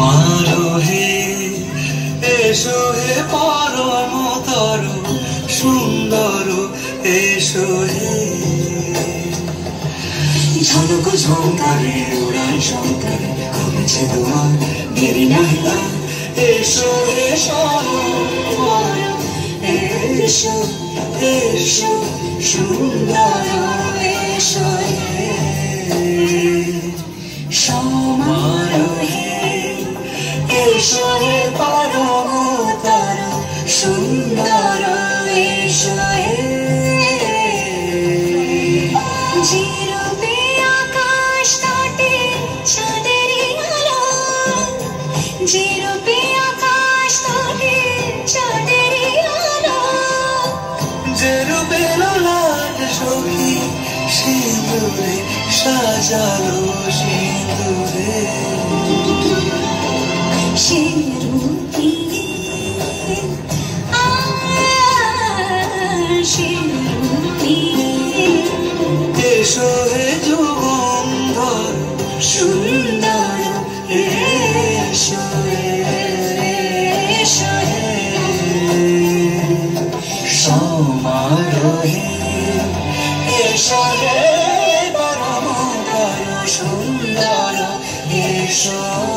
সমারোহে এসো হে পরমতর সুন্দর এসো হে ঝলক ঝঙ্কারে উড়ান শঙ্কারে কমেছে তোমার দেরি নাহি আর এসো এসো এসো এসো সুন্দর এসো হে সমারোহে এসো হে পরমতর সুন্দর এসো হে যে রূপে আকাশ তটে চাঁদেরই আলো যে রূপে আকাশ তটে চাঁদেরই আলো যে রূপে ললাট সখী সিঁদুরে সাজালো সিঁদুরে সে রূপী সে রূপী এসো হে যুগন্ধর সুন্দর এসো এসো সমারোহে এসো হে পরমতর সুন্দর এসো